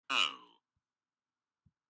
Oh.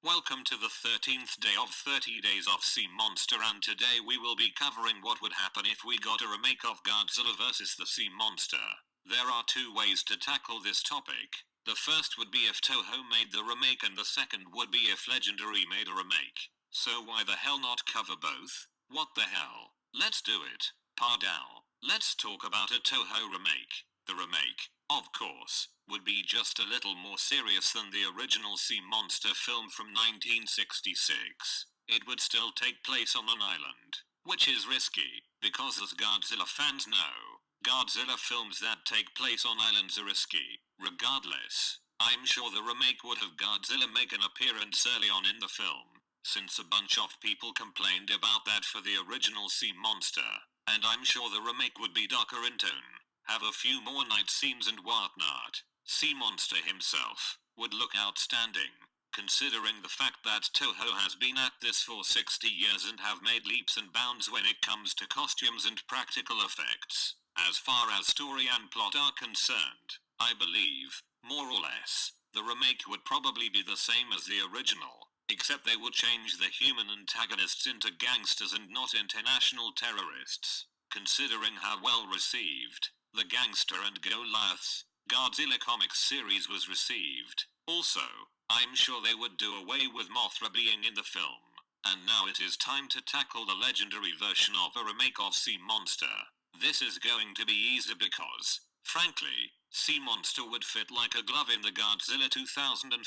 Welcome to the 13th day of 30 Days of Sea Monster, and today we will be covering what would happen if we got a remake of Godzilla vs. the Sea Monster. There are two ways to tackle this topic. The first would be if Toho made the remake, and the second would be if Legendary made a remake. So why the hell not cover both? What the hell? Let's do it. Pardal. Let's talk about a Toho remake. The remake, of course, would be just a little more serious than the original Sea Monster film from 1966. It would still take place on an island, which is risky, because as Godzilla fans know, Godzilla films that take place on islands are risky. Regardless, I'm sure the remake would have Godzilla make an appearance early on in the film, since a bunch of people complained about that for the original Sea Monster, and I'm sure the remake would be darker in tone, have a few more night scenes and whatnot. Sea Monster himself would look outstanding, considering the fact that Toho has been at this for 60 years and have made leaps and bounds when it comes to costumes and practical effects. As far as story and plot are concerned, I believe, more or less, the remake would probably be the same as the original, except they would change the human antagonists into gangsters and not international terrorists. Considering how well received the Gangster and Goliath's Godzilla comics series was received. Also, I'm sure they would do away with Mothra being in the film. And now it is time to tackle the legendary version of a remake of Sea Monster. This is going to be easy because, frankly, Sea Monster would fit like a glove in the Godzilla 2014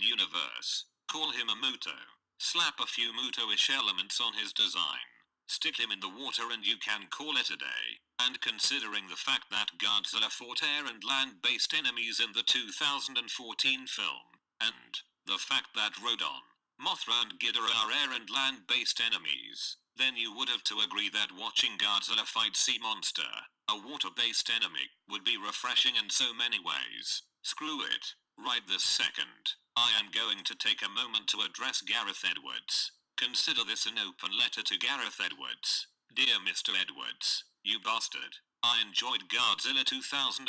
universe. Call him a Muto. Slap a few Muto-ish elements on his design. Stick him in the water and you can call it a day. And considering the fact that Godzilla fought air and land-based enemies in the 2014 film, and the fact that Rodan, Mothra and Ghidorah are air and land-based enemies, then you would have to agree that watching Godzilla fight Sea Monster, a water-based enemy, would be refreshing in so many ways. Screw it. Right this second, I am going to take a moment to address Gareth Edwards. Consider this an open letter to Gareth Edwards. Dear Mr. Edwards, you bastard. I enjoyed Godzilla 2014,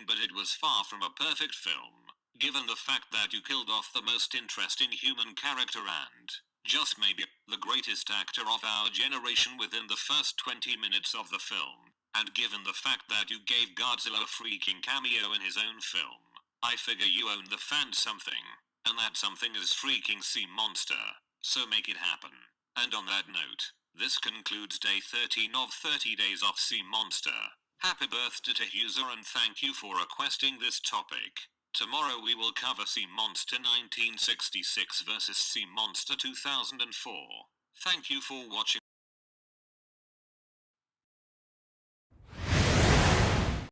but it was far from a perfect film, given the fact that you killed off the most interesting human character and, just maybe, the greatest actor of our generation within the first 20 minutes of the film, and given the fact that you gave Godzilla a freaking cameo in his own film, I figure you own the fans something, and that something is freaking Sea Monster, so make it happen. And on that note, this concludes day 13 of 30 Days of Sea Monster. Happy birthday to user and thank you for requesting this topic. Tomorrow we will cover Sea Monster 1966 vs Sea Monster 2004. Thank you for watching.